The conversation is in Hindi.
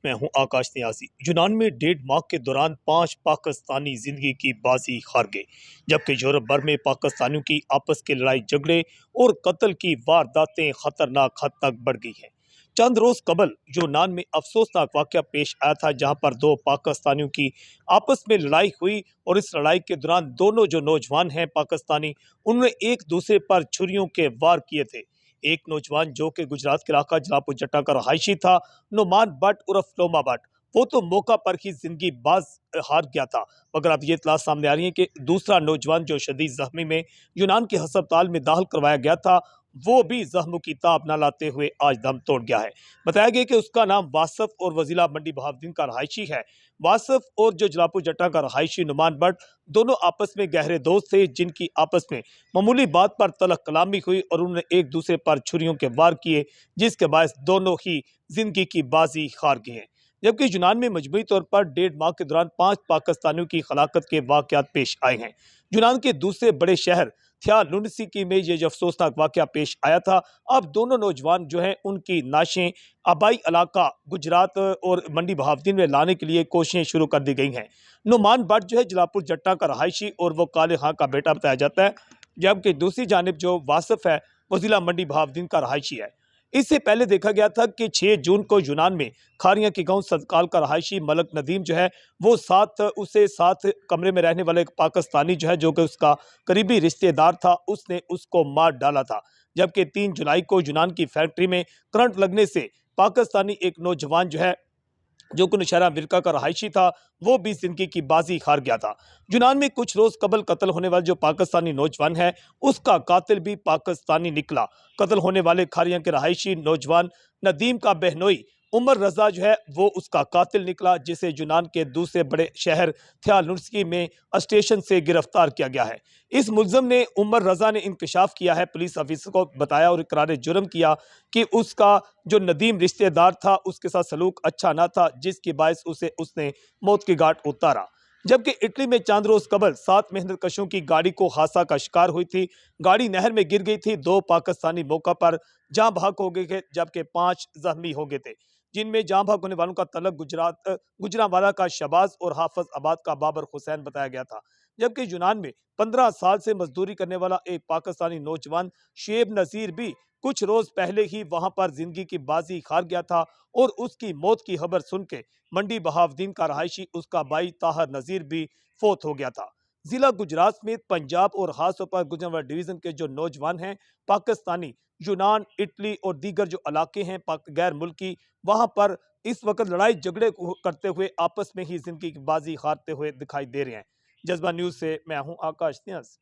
मैं हूं आकाश नियाजी। यूनान में 1.5 माह के दौरान 5 पाकिस्तानी जिंदगी की बाजी हार गए, जबकि यूरोप भर में पाकिस्तानियों की आपस के लड़ाई झगड़े और कत्ल की वारदातें खतरनाक हद तक बढ़ गई हैं। चंद रोज कबल यूनान में अफसोसनाक वाकया पेश आया था, जहां पर 2 पाकिस्तानियों की आपस में लड़ाई हुई और इस लड़ाई के दौरान दोनों जो नौजवान हैं पाकिस्तानी, उन्होंने एक दूसरे पर छुरियों के वार किए थे। एक नौजवान जो कि गुजरात के इलाका जलापुर जट्टा का रहायशी था, नुमान भट्ट उर्फ लोमा भट्ट, वो तो मौका पर ही जिंदगी बाज हार गया था। मगर अब ये इतला सामने आ रही है कि दूसरा नौजवान जो शदीद जख्मी में यूनान के अस्पताल में दाखिल करवाया गया था, वो भी जख्मों की ताब न लाते हुए आज दम तोड़ गया है। बताया गया कि उसका नाम वासफ और वजीला मंडी बहाउद्दीन का रहायशी है। वासफ और जो जलापुर जट्टा का रहायशी नुमान भट्ट दोनों आपस में गहरे दोस्त थे, जिनकी आपस में मामूली बात पर तलख कलामी हुई और उन्होंने एक दूसरे पर छुरियों के वार किए, जिसके बायस दोनों ही जिंदगी की बाजी हार गए हैं। जबकि यूनान में मजबूरी तौर पर 1.5 माह के दौरान 5 पाकिस्तानियों की हलाकत के वाकयात पेश आए हैं। यूनान के दूसरे बड़े शहर थियालुनिसी में ये अफसोसनाक वाकया पेश आया था। अब दोनों नौजवान जो हैं उनकी नाशें आबाई इलाका गुजरात और मंडी बहाउद्दीन में लाने के लिए कोशिशें शुरू कर दी गई हैं। नुमान भट्ट जो है जलापुर जट्टा का रहायशी और वो काले खां का बेटा बताया जाता है, जबकि दूसरी जानिब जो वासफ है वो जिला मंडी बहाउद्दीन का रहायशी है। इससे पहले देखा गया था कि 6 जून को यूनान में खारिया के गांव सदकाल का रहायशी मलक नदीम जो है वो साथ कमरे में रहने वाले एक पाकिस्तानी जो है, जो कि उसका करीबी रिश्तेदार था, उसने उसको मार डाला था। जबकि 3 जुलाई को यूनान की फैक्ट्री में करंट लगने से पाकिस्तानी एक नौजवान जो है, जो कि नौशहरा अमेरिका का रहायशी था, वो भी जिंदगी की बाजी हार गया था। यूनान में कुछ रोज कबल कत्ल होने वाले जो पाकिस्तानी नौजवान है, उसका कातिल भी पाकिस्तानी निकला। कत्ल होने वाले खारिया के रहायशी नौजवान नदीम का बहनोई उमर रजा जो है वो उसका कातिल निकला, जिसे यूनान के दूसरे बड़े शहर थियालुनिसी में स्टेशन से गिरफ्तार किया गया है। इस मुल्ज़िम ने उमर रजा ने इंकशाफ किया है, पुलिस ऑफिसर को बताया और इकरार जुर्म किया कि उसका जो नदीम रिश्तेदार था उसके साथ सलूक अच्छा ना था, जिसकी बायस उसने मौत की घाट उतारा। जबकि इटली में चंद रोज कबल 7 मेहनत कशों की गाड़ी को हादसा का शिकार हुई थी। गाड़ी नहर में गिर गई थी। 2 पाकिस्तानी मौका पर जाँ बहक हो गए थे, जबकि 5 जख्मी हो गए थे, जिनमें जाँ बहक होने वालों का तलक गुजरांवाला का शबाज और हाफज आबाद का बाबर हुसैन बताया गया था। जबकि यूनान में 15 साल से मजदूरी करने वाला एक पाकिस्तानी नौजवान शेब नजीर भी कुछ रोज पहले ही वहां पर जिंदगी की बाजी हार गया था और उसकी मौत की खबर सुन के मंडी बहाउद्दीन का रहायशी उसका भाई ताहर नजीर भी फौत हो गया था। जिला गुजरात समेत पंजाब और खासतौर पर गुजरांवाला डिवीजन के जो नौजवान हैं पाकिस्तानी, यूनान, इटली और दीगर जो इलाके हैं गैर मुल्की, वहां पर इस वक्त लड़ाई झगड़े करते हुए आपस में ही जिंदगी की बाजी हारते हुए दिखाई दे रहे हैं। जज्बा न्यूज से मैं हूं आकाश नियाज।